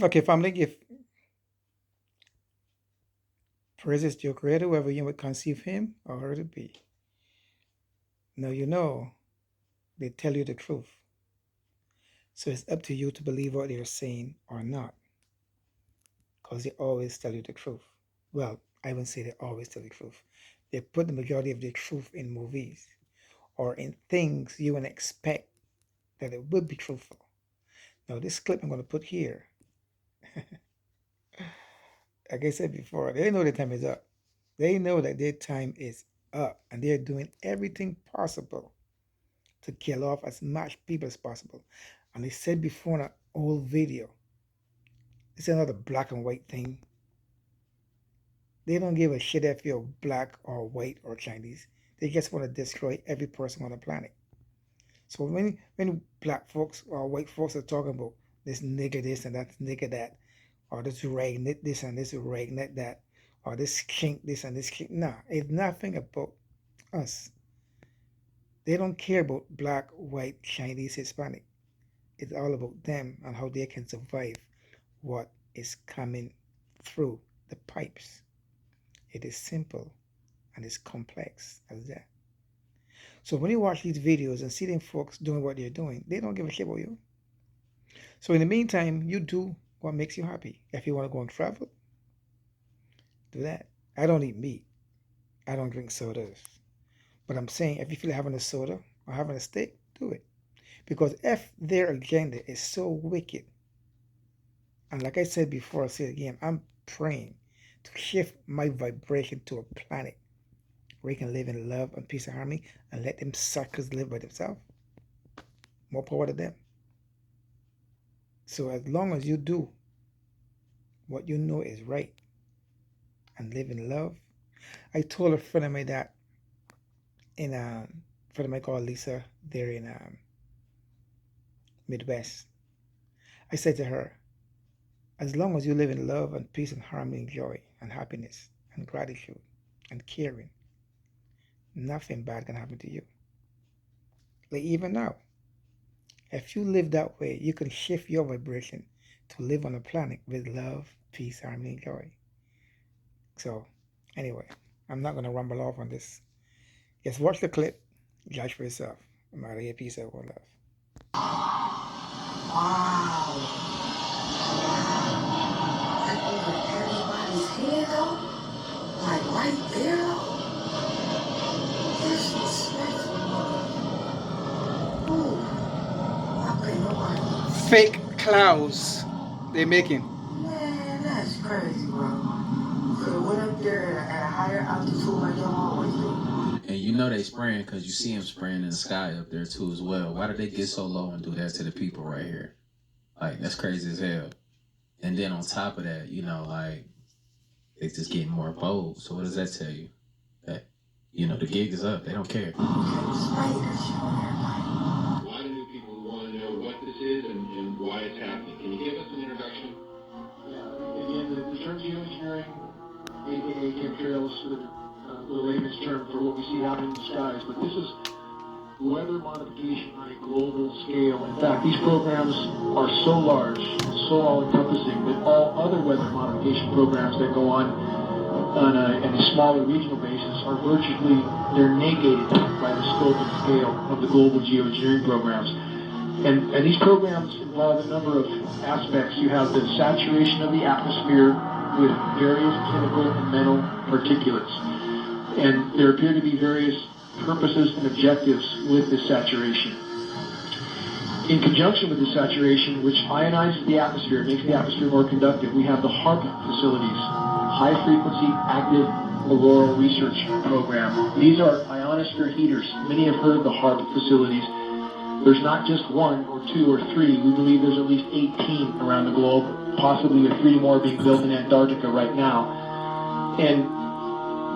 Okay, family, give praises to your creator, whoever you would conceive him or her to be. Now you know they tell you the truth. So it's up to you to believe what they're saying or not, because they always tell you the truth. Well, I wouldn't say they always tell the truth. They put the majority of the truth in movies or in things you would expect that it would be truthful. Now, this clip I'm going to put here, like I said before, they know their time is up. They know that their time is up and they're doing everything possible to kill off as much people as possible. And they said before in an old video, it's another black and white thing. They don't give a shit if you're black or white or Chinese. They just want to destroy every person on the planet. So when black folks or white folks are talking about this nigger this and that nigger that, or this rag this and this rag that, or this kink this and this kink, nah, it's nothing about us. They don't care about black, white, Chinese, Hispanic. It's all about them and how they can survive what is coming through the pipes. It is simple and it's complex as that. So when you watch these videos and see them folks doing what they're doing, they don't give a shit about you. So in the meantime, you do what makes you happy. If you want to go and travel, do that. I don't eat meat. I don't drink sodas. But I'm saying if you feel like having a soda or having a steak, do it. Because if their agenda is so wicked, and like I said before, I'll say it again, I'm praying to shift my vibration to a planet where we can live in love and peace and harmony and let them suckers live by themselves. More power to them. So as long as you do what you know is right and live in love, I told a friend of mine that in a friend of mine called Lisa, there in Midwest. I said to her, as long as you live in love and peace and harmony and joy and happiness and gratitude and caring, nothing bad can happen to you. Like even now, if you live that way, you can shift your vibration to live on a planet with love, peace, harmony, and joy. So, anyway, I'm not going to rumble off on this. Just watch the clip, judge for yourself. I'm out of here. Peace out. One love. Wow. Like over everybody's head though? Like right there though? Disrespectful. Ooh. I pray nobody. Fake clouds they're making. Man, that's crazy, bro. Could have went up there at a higher altitude like y'all always do. And you know they spraying because you see them spraying in the sky up there too as well. Why did they get so low and do that to the people right here? Like that's crazy as hell. And then on top of that, you know, like they just getting more bold. So what does that tell you? That the gig is up. They don't care. Spray that shit on everybody. A lot of new people who want to know what this is and why it's happening. Can you give us an introduction? Again, the term geoengineering, aka chemtrails, the layman's term for what we see out in the skies, but this is weather modification on a global scale. In fact, these programs are so large, so all-encompassing that all other weather modification programs that go on a smaller regional basis are virtually, they're negated by the scope and scale of the global geoengineering programs. And these programs involve a number of aspects. You have the saturation of the atmosphere with various chemical and metal particulates. And there appear to be various purposes and objectives with this saturation. In conjunction with the saturation, which ionizes the atmosphere, makes the atmosphere more conductive, we have the HARP facilities, High Frequency Active Auroral Research Program. These are ionosphere heaters. Many have heard of the HARP facilities. There's not just one or two or three. We believe there's at least 18 around the globe, possibly with 3 more being built in Antarctica right now. And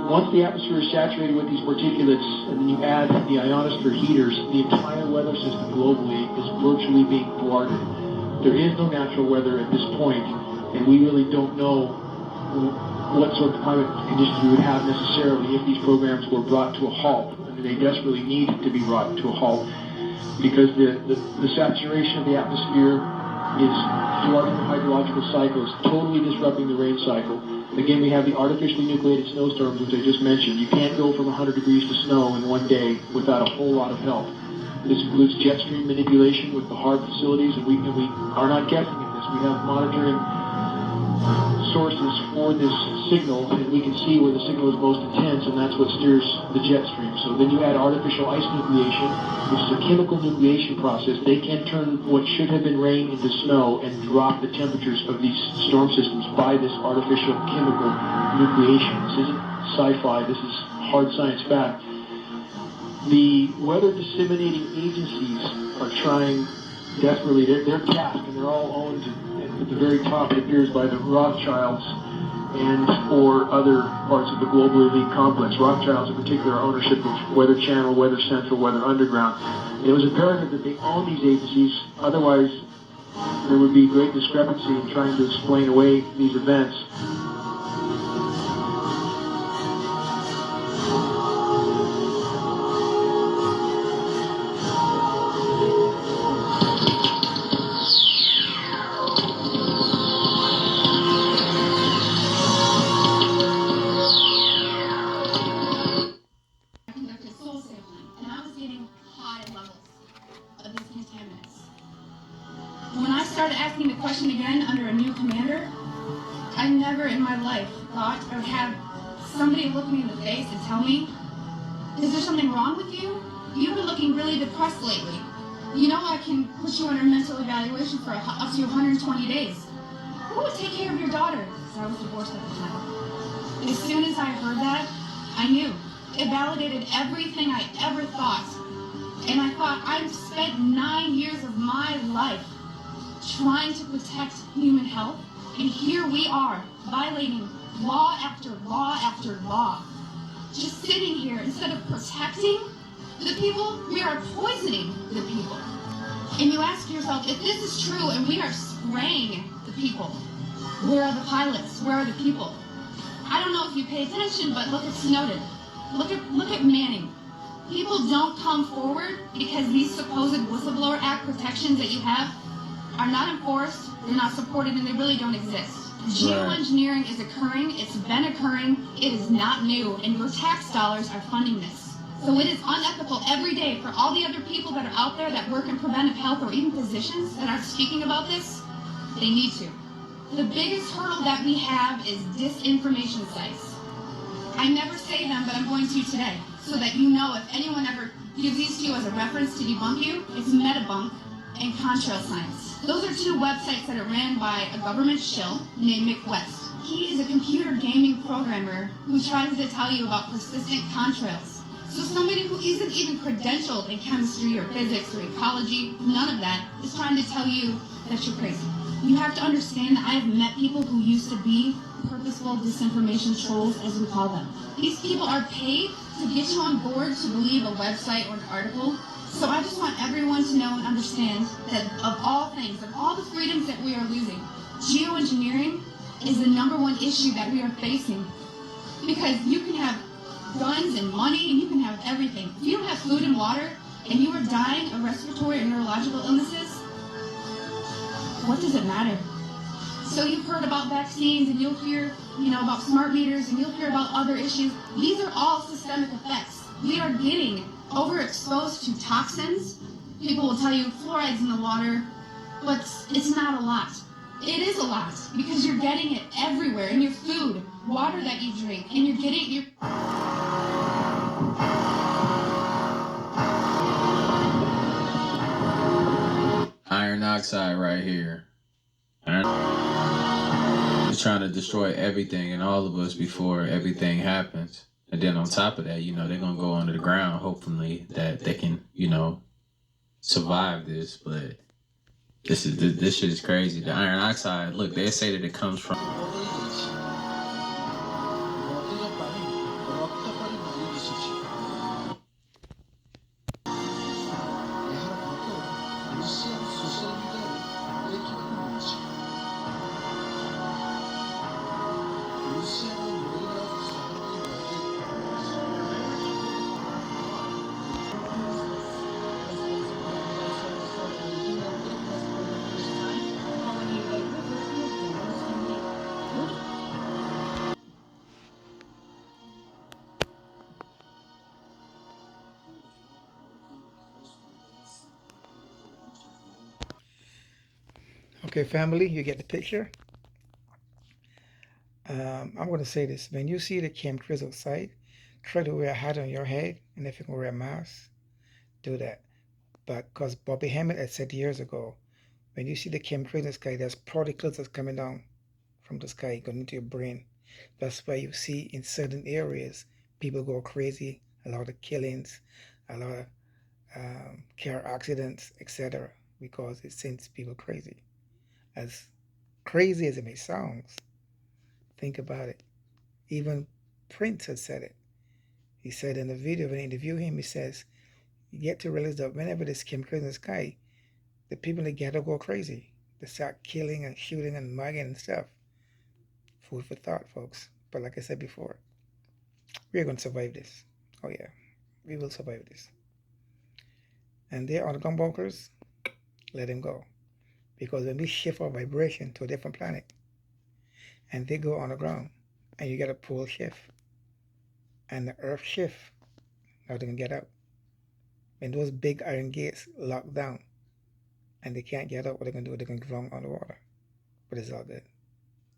once the atmosphere is saturated with these particulates, and then you add the ionosphere heaters, the entire weather system globally is virtually being thwarted. There is no natural weather at this point, and we really don't know what sort of climate conditions we would have necessarily if these programs were brought to a halt. And they desperately need to be brought to a halt because the saturation of the atmosphere is thwarting the hydrological cycles, totally disrupting the rain cycle. Again, we have the artificially nucleated snowstorms, which I just mentioned. You can't go from 100 degrees to snow in one day without a whole lot of help. This includes jet stream manipulation with the HARB facilities, and we are not guessing at this. We have monitoring sources for this signal, and we can see where the signal is most intense, and that's what steers the jet stream. So then you add artificial ice nucleation, which is a chemical nucleation process. They can turn what should have been rain into snow and drop the temperatures of these storm systems by this artificial chemical nucleation. This isn't sci-fi, this is hard science fact. The weather disseminating agencies are trying desperately, they're tasked, and they're all owned at the very top, it appears, by the Rothschilds and or other parts of the global elite complex. Rothschilds in particular are ownership of Weather Channel, Weather Central, Weather Underground. And it was imperative that they own these agencies, otherwise there would be great discrepancy in trying to explain away these events. Conducted soil sampling, and I was getting high levels of these contaminants. When I started asking the question again under a new commander, I never in my life thought I would have somebody look me in the face and tell me, is there something wrong with you? You've been looking really depressed lately. You know I can put you under mental evaluation for up to 120 days. Who would take care of your daughter? Because I was divorced at the time. As soon as I heard that, I knew. It validated everything I ever thought. And I thought, I've spent 9 years of my life trying to protect human health, and here we are, violating law after law after law. Just sitting here, instead of protecting the people, we are poisoning the people. And you ask yourself, if this is true and we are spraying the people, where are the pilots? Where are the people? I don't know if you pay attention, but look at Snowden. Look at Manning. People don't come forward because these supposed Whistleblower Act protections that you have are not enforced, they're not supported, and they really don't exist. Geoengineering is occurring, it's been occurring, it is not new, and your tax dollars are funding this. So it is unethical every day for all the other people that are out there that work in preventive health or even physicians that aren't speaking about this. They need to. The biggest hurdle that we have is disinformation sites. I never say them, but I'm going to today, so that you know if anyone ever gives these to you as a reference to debunk you, it's Metabunk and Contrail Science. Those are two websites that are ran by a government shill named Mick West. He is a computer gaming programmer who tries to tell you about persistent contrails. So somebody who isn't even credentialed in chemistry or physics or ecology, none of that, is trying to tell you that you're crazy. You have to understand that I have met people who used to be purposeful disinformation trolls, as we call them. These people are paid to get you on board to believe a website or an article. So I just want everyone to know and understand that of all things, of all the freedoms that we are losing, geoengineering is the #1 issue that we are facing. Because you can have guns and money and you can have everything. If you don't have food and water and you are dying of respiratory or neurological illnesses, what does it matter? So you've heard about vaccines and you'll hear, about smart meters and you'll hear about other issues. These are all systemic effects. We are getting overexposed to toxins. People will tell you fluoride's in the water, but it's not a lot. It is a lot because you're getting it everywhere in your food, water that you drink, and you're getting your... Iron oxide right here. It's trying to destroy everything and all of us before everything happens. And then on top of that, they're going to go under the ground, hopefully, that they can, survive this. But this shit is crazy. The iron oxide, look, they say that it comes from... Okay, family, you get the picture. I'm going to say this. When you see the chemtrails outside, try to wear a hat on your head, and if you can wear a mask, do that. But because Bobby Hammett had said years ago, when you see the chemtrails in the sky, there's particles that's coming down from the sky going into your brain. That's why you see in certain areas people go crazy, a lot of killings, a lot of car accidents, etc. Because it sends people crazy. As crazy as it may sound, think about it. Even Prince had said it. He said in the video when they interview him, he says, you get to realize that whenever there's chemicals in the sky, the people in the ghetto go crazy. They start killing and shooting and mugging and stuff. Food for thought, folks. But like I said before, we're going to survive this. Oh, yeah. We will survive this. And there are the gun bunkers, let them go. Because when we shift our vibration to a different planet, and they go on the ground, and you get a pole shift, and the earth shift, now they can get out. When those big iron gates lock down, and they can't get out, what they're going to do, they're going to drown underwater. But it's all good.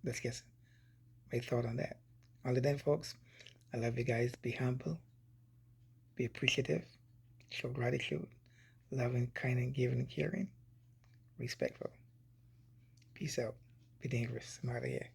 That's just my thought on that. Until then, folks, I love you guys. Be humble. Be appreciative. Show gratitude. Loving, kind, and giving and caring. Respectful. Peace out. Be dangerous. I'm out of here.